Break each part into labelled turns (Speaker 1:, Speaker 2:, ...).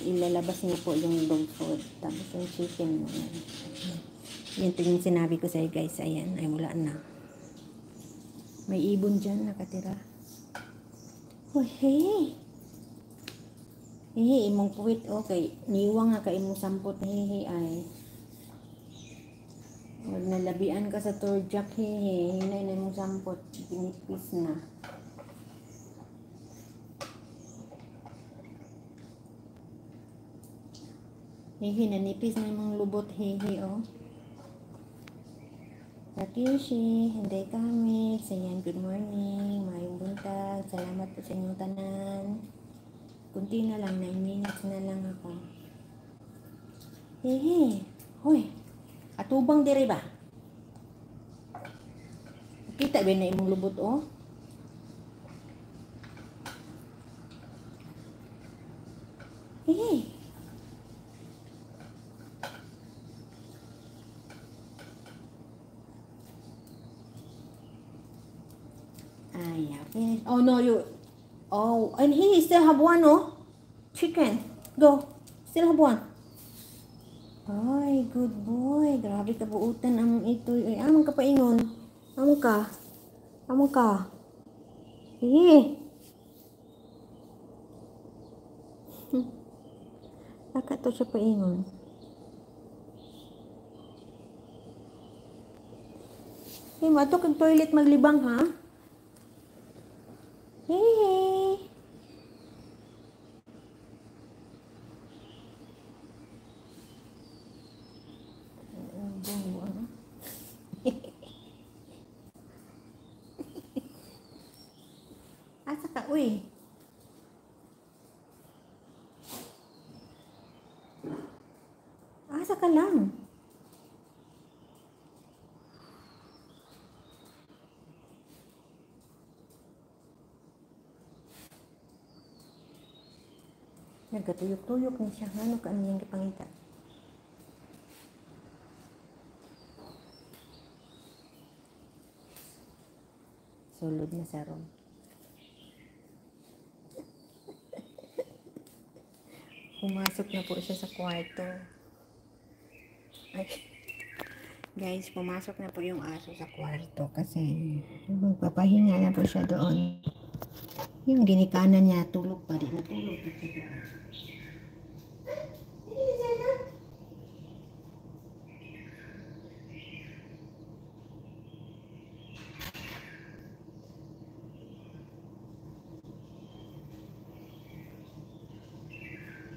Speaker 1: Ilalabas niya po yung dog food. Tapos yung chicken mo. Yan po yung sinabi ko sa'yo guys. Ayan, ay wala na. May ibon dyan nakatira. Oh, hey! Hey, imong puwit. Okay. Niwa nga ka imong sampot. Hey, ay. Huwag nalabian ka sa turjak. Hey, hinay na imong sampot. Pinipis na. Hey, nanipis na imong lubot. Hey, oh. Takishi, hindi kami. Sayan, good morning. Mayong buntag. Salamat po sa inyong tanan. Kunti na lang, 9 minutes na lang ako. Hehe. Hoy. Atubang dire ba? Kita ba na imong lubot, oh? Hehe. Oh no, you. Oh, and he still have one, oh. Chicken. Go. Still have one. Ay, good boy. Grabe ka buutan among ito. Ay, among ka paingon. Among ka. Among ka. Eh. Saka to siya paingon. Eh, mato kag toilet maglibang, ha? Hey. Asa ka, uy? Asa ka lang? Nagkatuyok-tuyok na siya. Ano ka niyang gipangita? Sulod na sa room. Pumasok na po siya sa kwarto. Ay. Guys, pumasok na po yung aso sa kwarto kasi magpapahinga na po siya doon. Yung ginikanan niya, tulog pa rin. Natulog pa siya doon.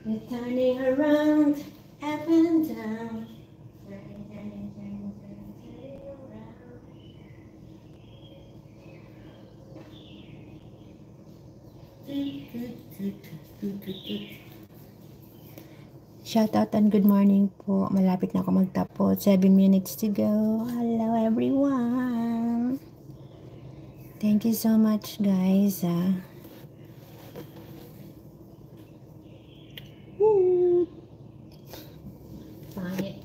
Speaker 1: We're turning around, up and down. Shout out and good morning po. Malapit na ako magtapos. 7 minutes to go. Hello everyone. Thank you so much guys. Pangit.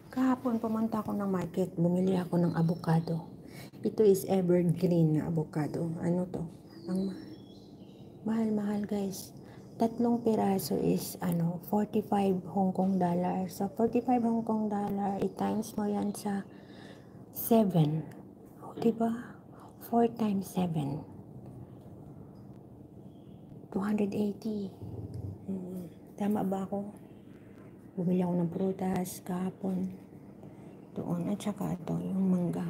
Speaker 1: Kahapon pumunta ako ng market, bumili ako ng avocado. Ito is evergreen na avocado. Ano to? Ang mahal-mahal guys. 3 piraso is 45 Hong Kong dollar. So 45 Hong Kong dollar, i-times mo yan sa 7. O, diba? 4 times 7. 280. Tama ba ako? Bumili ako ng prutas kahapon doon. At saka ito, yung mangga.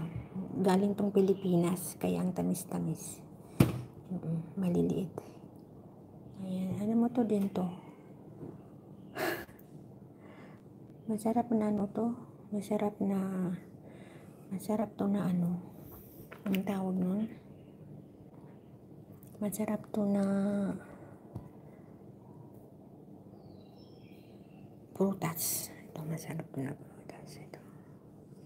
Speaker 1: Galing tong Pilipinas, kaya ang tamis-tamis. Maliliit. Ayan, ano mo to din to? Masarap na to? Masarap to na ang tawag nun? Masarap to na prutas. Ito, masarap na